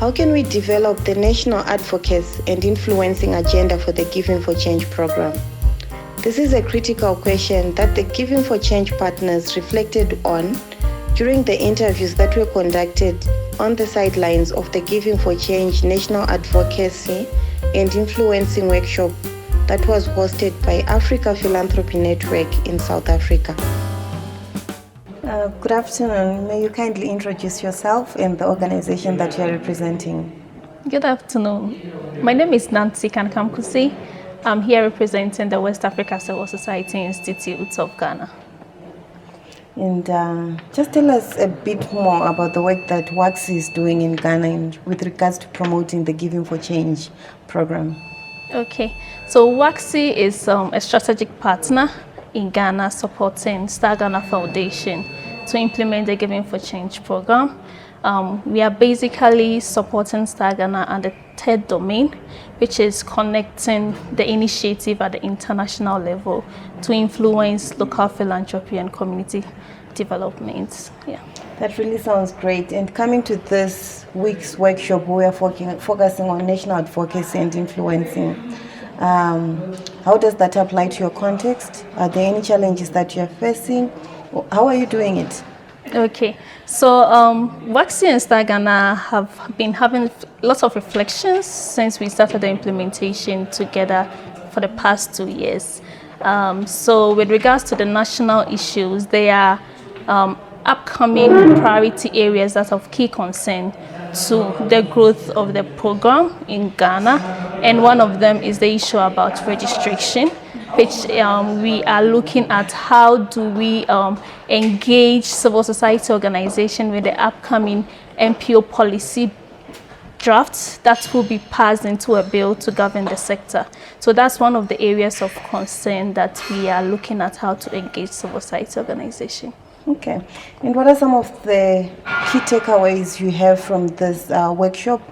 How can we develop the national advocacy and influencing agenda for the Giving for Change program? This is a critical question that the Giving for Change partners reflected on during the interviews that were conducted on the sidelines of the Giving for Change National Advocacy and Influencing Workshop that was hosted by Africa Philanthropy Network in South Africa. Good afternoon. May you kindly introduce yourself and the organization that you are representing? Good afternoon. My name is Kankam Kusi. I'm here representing the West Africa Civil Society Institute of Ghana. And just tell us a bit more about the work that WACSI is doing in Ghana with regards to promoting the Giving for Change program. Okay, so WACSI is a strategic partner in Ghana supporting Star Ghana Foundation to implement the Giving for Change program. We are basically supporting Star Ghana and the third domain, which is connecting the initiative at the international level to influence local philanthropy and community development. Yeah. That really sounds great. And coming to this week's workshop, we are focusing on national advocacy and influencing. How does that apply to your context? Are there any challenges that you're facing? How are you doing it? Okay, so WACSI and Star Ghana have been having lots of reflections since we started the implementation together for the past 2 years. So with regards to the national issues, there are upcoming priority areas that are of key concern to the growth of the program in Ghana, and one of them is the issue about registration, which we are looking at how do we engage civil society organization with the upcoming NPO policy drafts that will be passed into a bill to govern the sector. So that's one of the areas of concern that we are looking at, how to engage civil society organization. Okay, and what are some of the key takeaways you have from this workshop?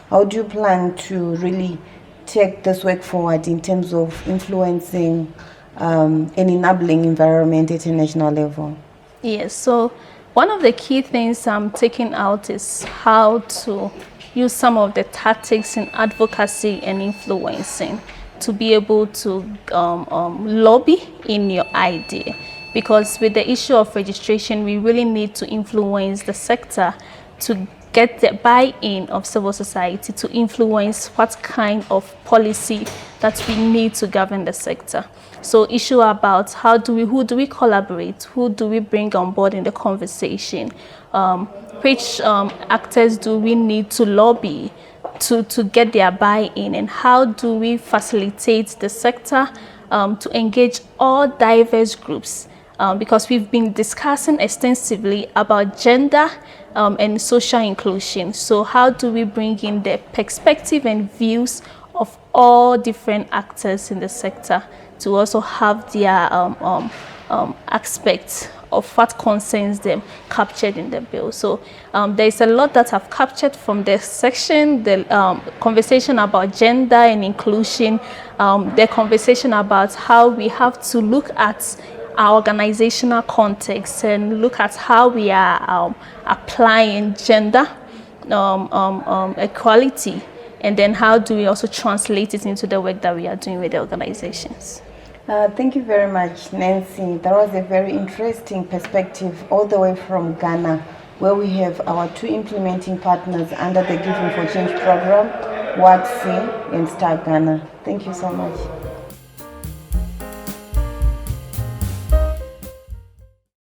How do you plan to really take this work forward in terms of influencing an enabling environment at a national level? Yes, so one of the key things I'm taking out is how to use some of the tactics in advocacy and influencing to be able to lobby in your idea. Because with the issue of registration, we really need to influence the sector to get the buy-in of civil society to influence what kind of policy that we need to govern the sector. So issue about who do we collaborate, who do we bring on board in the conversation, which actors do we need to lobby to get their buy-in, and how do we facilitate the sector to engage all diverse groups. Because we've been discussing extensively about gender and social inclusion. So how do we bring in the perspective and views of all different actors in the sector to also have their aspects of what concerns them captured in the bill. So there's a lot that I've captured from this section, the conversation about gender and inclusion, the conversation about how we have to look at our organizational context and look at how we are applying gender equality, and then how do we also translate it into the work that we are doing with the organizations. Thank you very much, Nancy. That was a very interesting perspective all the way from Ghana, where we have our two implementing partners under the Giving for Change program, WACSI and Star Ghana. Thank you so much.